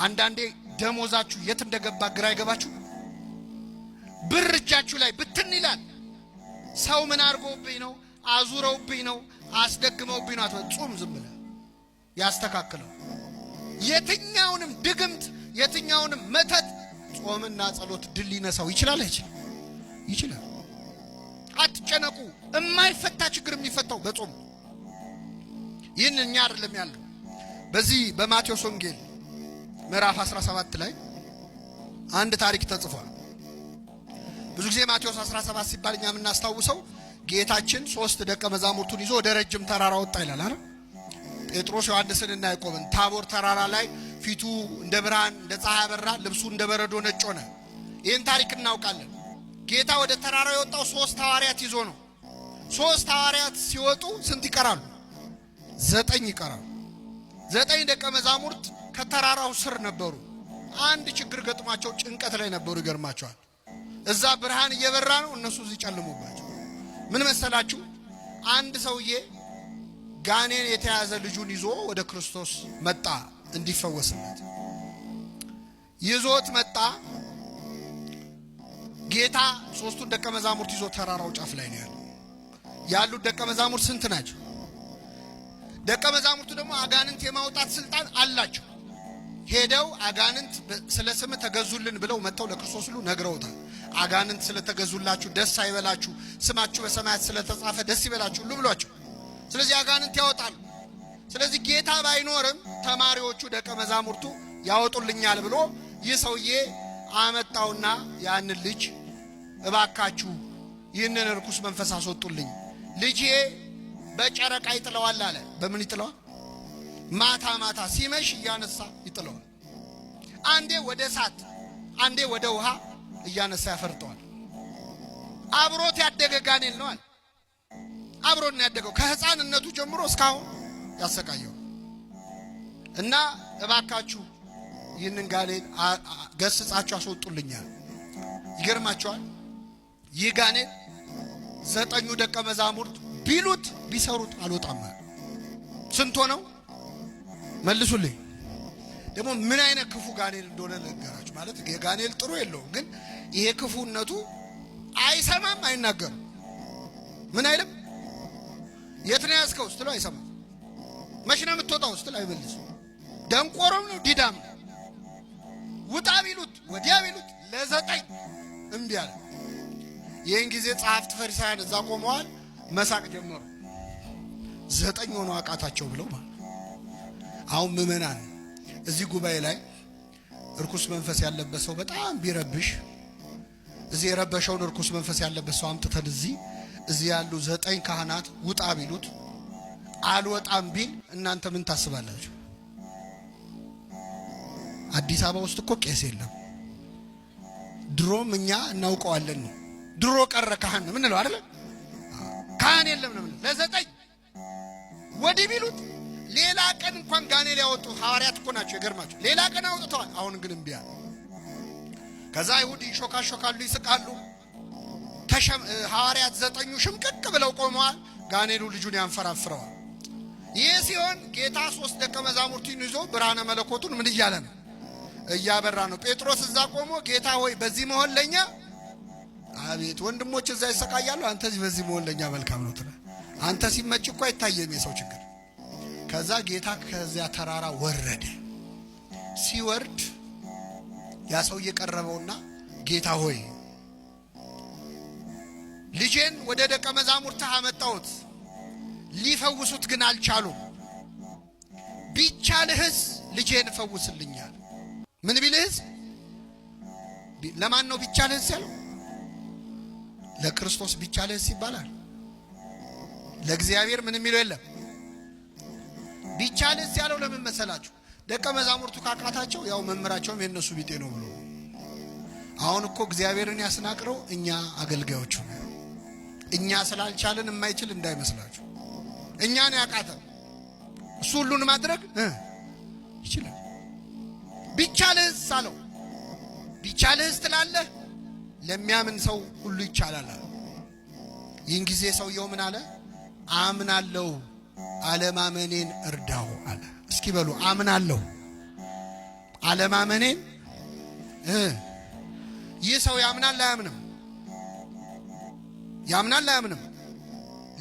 አንዳንዴ ደሞዛችሁ የት እንደገባ ግራ ይገባችሁ። ብር እጃችሁ ላይ ብትን ይላል። ሰው ምን አድርጎብኝ ነው? አዙረውብኝ ነው? አስደግመውብኝ ነው? አትጾም፣ ዝም ብለህ ያስተካክለው። የትኛውንም ድግምት የትኛውንም መተት ጾምና ጸሎት ድል ሊነሳው ይችላል። ይችላል። አትጨነቁ። የማይፈታ ችግር የሚፈታው በጾም። ይህን እኛ አይደለም ያለው። በዚህ በማቴዎስ ወንጌል ምዕራፍ 17 ላይ አንድ ታሪክ ተጽፏል። ብዙ ጊዜ ማቴዎስ 17 ሲባል እኛ የምናስታውሰው ጌታችን 3 ደቀ መዛሙርቱን ይዞ ወደ ረጅም ተራራ ወጣ ይላል አይደል? ጴጥሮስ ዮሐንስንና ያዕቆብን ታቦር ተራራ ላይ ፊቱ እንደ ብርሃን እንደ ፀሐይ አበራ፣ ልብሱ እንደ በረዶ ነጭ ሆነ። ይህን ታሪክ እናውቃለን። ጌታ ወደ ተራራው የወጣው 3 ሐዋርያት ይዞ ነው። 3 ሐዋርያት ሲወጡ ስንት ይቀራሉ? 9 ይቀራሉ። 9 ደቀ መዛሙርት ከተራራው ስር ነበሩ። አንድ ችግር ገጥሟቸው ጭንቀት ላይ ነበሩ። ይገርማቸዋል። እዛ ብርሃን እየበራ ነው፣ እነሱ እዚህ ጨልሞባቸው። ምን መሰላችሁ? አንድ ሰውዬ ጋኔን የተያዘ ልጁን ይዞ ወደ ክርስቶስ መጣ እንዲፈወስለት። ይዞት መጣ። ጌታ 3ቱን ደቀ መዛሙርት ይዞ ተራራው ጫፍ ላይ ነው ያሉት። ደቀ መዛሙርት ስንት ናቸው? ደቀ መዛሙርቱ ደግሞ አጋንንት የማውጣት ስልጣን አላቸው። ሄደው አጋንንት ስለ ስም ተገዙልን ብለው መጥተው ለክርስቶስ ሁሉ ነግረውታል። አጋንንት ስለተገዙላችሁ ደስ አይበላችሁ፣ ስማችሁ በሰማያት ስለተጻፈ ደስ ይበላችሁ ሁሉ ብሏቸው። ስለዚህ አጋንንት ያወጣሉ። ስለዚህ ጌታ ባይኖርም ተማሪዎቹ ደቀ መዛሙርቱ ያወጡልኛል ብሎ ይህ ሰውዬ አመጣውና ያንን ልጅ እባካችሁ ይህንን ርኩስ መንፈስ አስወጡልኝ፣ ልጄ በጨረቃ ይጥለዋል አለ። በምን ይጥለዋል? ማታ ማታ ሲመሽ እያነሳ ይጥለዋል። አንዴ ወደ እሳት አንዴ ወደ ውሃ እያነሳ ያፈርጠዋል። አብሮት ያደገ ጋኔል ነው አለ። አብሮት ነው ያደገው ከህፃንነቱ ጀምሮ እስካሁን ያሰቃየው እና እባካችሁ ይህንን ጋኔል ገስጻችሁ አስወጡልኛል። ይገርማቸዋል። ይህ ጋኔል 9 ደቀ መዛሙርት ቢሉት ቢሰሩት አልወጣም። ስንት ሆነው? መልሱልኝ። ደግሞ ምን አይነት ክፉ ጋኔል እንደሆነ ነገራችሁ። ማለት የጋኔል ጥሩ የለውም፣ ግን ይሄ ክፉነቱ አይሰማም፣ አይናገርም። ምን አይልም። የት ነው ያዝከው ስትለው አይሰማም። መች ነው የምትወጣው ስትል አይመልስም። ደንቆሮም ነው፣ ዲዳም ነው። ውጣ ቢሉት ወዲያ ቢሉት ለ9 እምቢ አለ። ይህን ጊዜ ጸሐፍት ፈሪሳውያን እዛ ቆመዋል፣ መሳቅ ጀመሩ። 9 ሆነው አቃታቸው ብለው ማለት። አሁን ምዕመናን እዚህ ጉባኤ ላይ እርኩስ መንፈስ ያለበት ሰው በጣም ቢረብሽ፣ እዚህ የረበሸውን እርኩስ መንፈስ ያለበት ሰው አምጥተን እዚህ ያሉ 9 ካህናት ውጣ ቢሉት አልወጣም ቢል እናንተ ምን ታስባላችሁ? አዲስ አበባ ውስጥ እኮ ቄስ የለም። ድሮም እኛ እናውቀዋለን ነው። ድሮ ቀረ ካህን ምን ነው አይደል? ካህን የለም ነው። ለ9 ወዲህ ቢሉት ሌላ ቀን እንኳን ጋኔል ያወጡ ሐዋርያት እኮ ናቸው። ይገርማቸው። ሌላ ቀን አውጥተዋል። አሁን ግን እምቢ አለ። ከዛ አይሁድ ይሾካሾካሉ፣ ይስቃሉ። ሐዋርያት 9 ሽምቅቅ ብለው ቆመዋል። ጋኔሉ ልጁን ያንፈራፍረዋል። ይህ ሲሆን ጌታ 3 ደቀ መዛሙርቱን ይዞ ብርሃነ መለኮቱን ምን እያለ ነው? እያበራ ነው። ጴጥሮስ እዛ ቆሞ ጌታ ሆይ በዚህ መሆን ለኛ፣ አቤት ወንድሞች እዛ ይሰቃያሉ፣ አንተ በዚህ መሆን ለኛ መልካም ነው ትላለህ። አንተ ሲመጭ እኮ አይታየም የሰው ችግር። ከዛ ጌታ ከዚያ ተራራ ወረደ። ሲወርድ ያ ሰው እየቀረበውና ጌታ ሆይ ልጄን ወደ ደቀ መዛሙርት አመጣሁት፣ ሊፈውሱት ግን አልቻሉም። ቢቻልህስ ልጄን ፈውስልኛል። ምን ቢልህስ? ለማን ነው ቢቻልህስ ያለው? ለክርስቶስ ቢቻልህስ ይባላል። ለእግዚአብሔር ምን የሚለው የለም። ቢቻልህስ ያለው ለምን መሰላችሁ? ደቀ መዛሙርቱ ካቃታቸው ያው መምህራቸውም የነሱ ቢጤ ነው ብሎ። አሁን እኮ እግዚአብሔርን ያስናቅረው እኛ አገልጋዮቹ ነው። እኛ ስላልቻለን የማይችል እንዳይመስላችሁ። እኛን ያቃተን እሱ ሁሉን ማድረግ ይችላል። ቢቻልህስ አለው። ቢቻልህስ ትላለህ? ለሚያምን ሰው ሁሉ ይቻላል አለ። ይህን ጊዜ ሰውየው ምን አለ? አምናለሁ፣ አለማመኔን እርዳው አለ። እስኪ በሉ አምናለሁ፣ አለማመኔን ይህ ሰው ያምናል አያምንም? ያምናል አያምንም?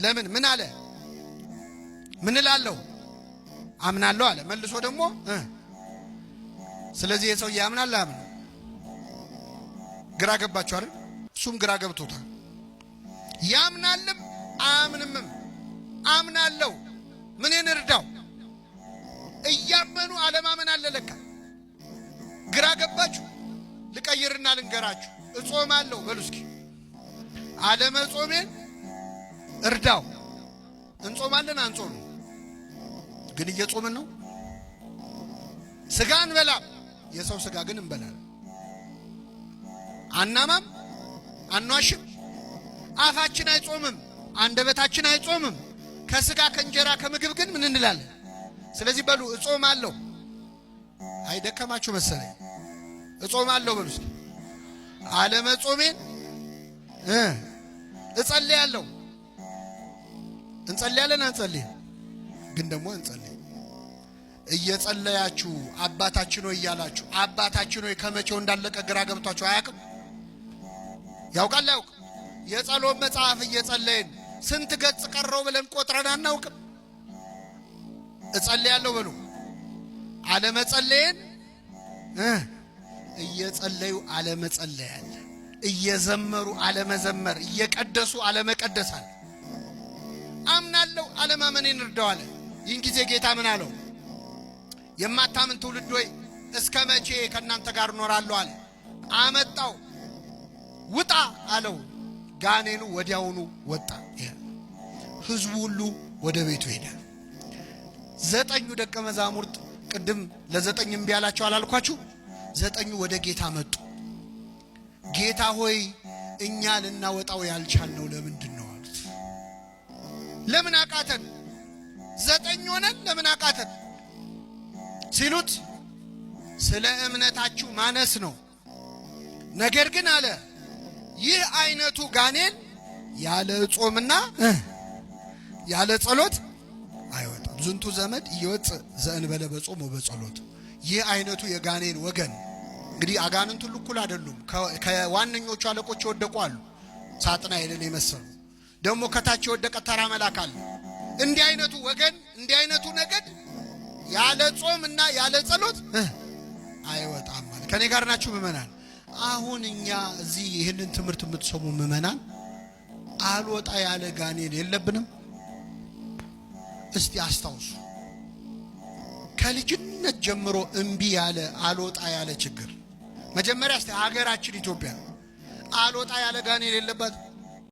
ለምን? ምን አለ? ምን እላለሁ? አምናለሁ አለ። መልሶ ደግሞ ስለዚህ የሰው ያምናል አያምንም? ግራ ገባችሁ አይደል? እሱም ግራ ገብቶታል። ያምናልም አያምንምም። አምናለሁ ምንን እርዳው? እያመኑ አለማመን አለ ለካ። ግራ ገባችሁ? ልቀይርና ልንገራችሁ። እጾማለሁ በሉ እስኪ። አለመጾሜን እርዳው። እንጾማለን አንጾም ግን እየጾምን ነው። ስጋ እንበላም፣ የሰው ስጋ ግን እንበላለን። አናማም፣ አንዋሽም፣ አፋችን አይጾምም፣ አንደበታችን አይጾምም። ከስጋ ከእንጀራ ከምግብ ግን ምን እንላለን? ስለዚህ በሉ እጾማለሁ። አይደከማችሁ መሰለኝ። እጾማለሁ በሉ እስኪ። አለመጾሜን እጸልያለሁ። እንጸልያለን አንጸልይም? ግን ደግሞ እንጸልይ። እየጸለያችሁ አባታችን ሆይ እያላችሁ አባታችን ሆይ ከመቼው እንዳለቀ ግራ ገብቷችሁ አያውቅም? ያውቃል አያውቅም? የጸሎት መጽሐፍ እየጸለይን ስንት ገጽ ቀረው ብለን ቆጥረን አናውቅም? እጸልያለሁ በሉ። አለመጸለይን እየጸለዩ አለመጸለይ አለ። እየዘመሩ አለመዘመር፣ እየቀደሱ አለመቀደስ አለ። አምናለሁ አለማመኔን እርዳው አለ። ይህን ጊዜ ጌታ ምን አለው? የማታምን ትውልድ ሆይ እስከ መቼ ከእናንተ ጋር እኖራለሁ አለ። አመጣው፣ ውጣ አለው። ጋኔኑ ወዲያውኑ ወጣ። ህዝቡ ሁሉ ወደ ቤቱ ሄደ። 9 ደቀ መዛሙርት ቅድም ለ9 እምቢ አላቸው አላልኳችሁ? 9 ወደ ጌታ መጡ። ጌታ ሆይ እኛ ልናወጣው ያልቻልነው ለምንድን ነው አሉት። ለምን አቃተን? 9 ሆነን ለምን አቃተን ሲሉት ስለ እምነታችሁ ማነስ ነው። ነገር ግን አለ ይህ አይነቱ ጋኔን ያለ ጾምና ያለ ጸሎት አይወጣም። ዝንቱ ዘመድ ይወጥ ዘእንበለ በጾም ወበጸሎት። ይህ አይነቱ የጋኔን ወገን እንግዲህ አጋንንት ሁሉ እኩል አይደሉም። ከዋነኞቹ አለቆች የወደቁ አሉ፣ ሳጥናኤልን የመሰሉ ደግሞ ከታች የወደቀ ተራ መልአክ አለ። እንዲህ አይነቱ ወገን እንዲህ አይነቱ ነገድ ያለ ጾም እና ያለ ጸሎት አይወጣም ማለት። ከኔ ጋር ናችሁ ምእመናን? አሁን እኛ እዚህ ይህንን ትምህርት የምትሰሙ ምእመናን አልወጣ ያለ ጋኔን የለብንም? እስቲ አስታውሱ። ከልጅነት ጀምሮ እምቢ ያለ አልወጣ ያለ ችግር መጀመሪያ እስቲ ሀገራችን ኢትዮጵያ አልወጣ ያለ ጋኔን የለባት?